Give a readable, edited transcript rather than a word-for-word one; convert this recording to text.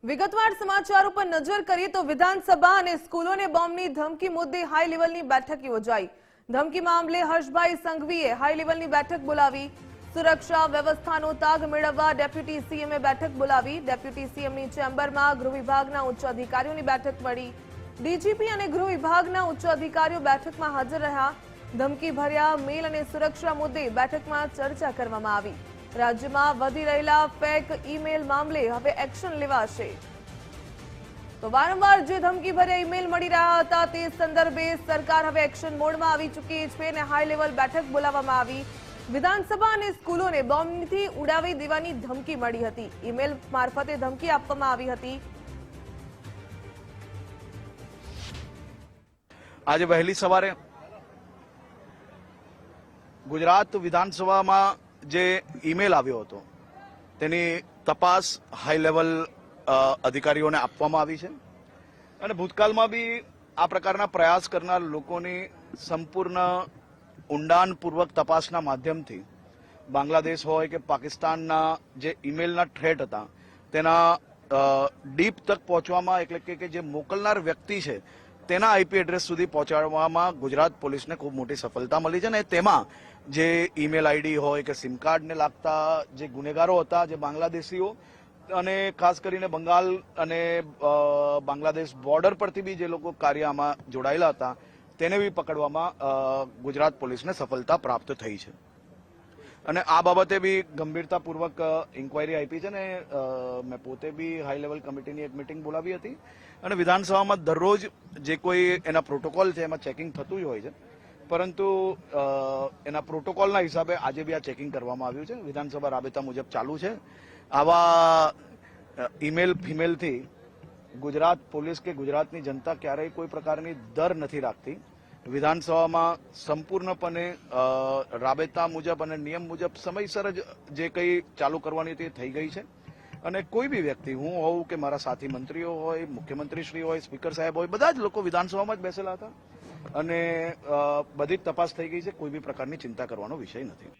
વિગતવાર સમાચારો પર નજર કરીએ તો વિધાનસભા અને સ્કૂલોને બોમ્બની ધમકી મુદ્દે હાઈ લેવલની બેઠક યોજાઈ। ધમકી મામલે હર્ષભાઈ સંઘવીએ હાઈ લેવલની બેઠક બોલાવી। સુરક્ષા વ્યવસ્થાનો તાગ મેળવવા ડેપ્યુટી સીએમએ બેઠક બોલાવી। ડેપ્યુટી સીએમની ચેમ્બરમાં ગૃહ વિભાગના ઉચ્ચ અધિકારીઓની બેઠક મળી। ડીજીપી અને ગૃહ વિભાગના ઉચ્ચ અધિકારીઓ બેઠકમાં હાજર રહ્યા। ધમકી ભર્યા મેલ અને સુરક્ષા મુદ્દે બેઠકમાં ચર્ચા કરવામાં આવી। રાજ્યમાં વધી રહેલા ફેક ઈમેલ મામલે હવે એક્શન લેવાશે। તો વારંવાર જે ધમકી ભર્યા ઈમેલ મળી રહ્યા હતા તે સંદર્ભે સરકાર હવે એક્શન મોડમાં આવી ચૂકી છે અને હાઈ લેવલ બેઠક બોલાવવામાં આવી। વિધાનસભા અને સ્કૂલોને બોમ્બથી ઉડાવી દેવાની ધમકી મળી હતી। ઈમેલ મારફતે ધમકી આપવામાં આવી હતી। આજે વહેલી સવારે ગુજરાત વિધાનસભામાં જે ઈમેલ આવ્યો હતો તેની તપાસ હાઈ લેવલ અધિકારીઓને આપવામાં આવી છે અને ભૂતકાળમાં બી આ પ્રકારના પ્રયાસ કરનાર લોકોની સંપૂર્ણ ઊંડાણપૂર્વક તપાસના માધ્યમથી બાંગ્લાદેશ હોય કે પાકિસ્તાનના જે ઈમેલના થ્રેટ હતા તેના ડીપ તક પહોંચવામાં એટલે કે જે મોકલનાર વ્યક્તિ છે તેના આઈપી એડ્રેસ સુધી પહોંચાડવામાં ગુજરાત પોલીસને ખૂબ મોટી સફળતા મળી છે અને તેમાં જે ઈમેલ આઈડી હોય કે સિમ કાર્ડને લાગતા જે ગુનેગારો હતા જે બાંગ્લાદેશીઓ અને ખાસ કરીને બંગાળ અને બાંગ્લાદેશ બોર્ડર પરથી બી જે લોકો કાર્યમાં જોડાયેલા હતા તેને બી પકડવામાં ગુજરાત પોલીસને સફળતા પ્રાપ્ત થઈ છે અને આ બાબતે બી ગંભીરતાપૂર્વક ઇન્કવાયરી આપી છે ને મેં પોતે બી હાઈ લેવલ કમિટીની એક મિટિંગ બોલાવી હતી અને વિધાનસભામાં દરરોજ જે કોઈ એના પ્રોટોકોલ છે એમાં ચેકિંગ થતું હોય છે પરંતુ એના પ્રોટોકોલના હિસાબે આજે બી આ ચેકિંગ કરવામાં આવ્યું છે। વિધાનસભા રાબેતા મુજબ ચાલુ છે। આવા ઈમેલ ફિમેલથી ગુજરાત પોલીસ કે ગુજરાતની જનતા ક્યારેય કોઈ પ્રકારની ડર નથી રાખતી। વિધાનસભામાં સંપૂર્ણપણે રાબેતા મુજબ અને નિયમ મુજબ સમયસર જ જે કંઈ ચાલુ કરવાની તે થઈ ગઈ છે અને કોઈ બી વ્યક્તિ હું હોઉં કે મારા સાથી મંત્રીઓ હોય મુખ્યમંત્રીશ્રી હોય સ્પીકર સાહેબ હોય બધા જ લોકો વિધાનસભામાં જ બેસેલા હતા અને બધી જ તપાસ થઈ ગઈ છે। કોઈ બી પ્રકારની ચિંતા કરવાનો વિષય નથી।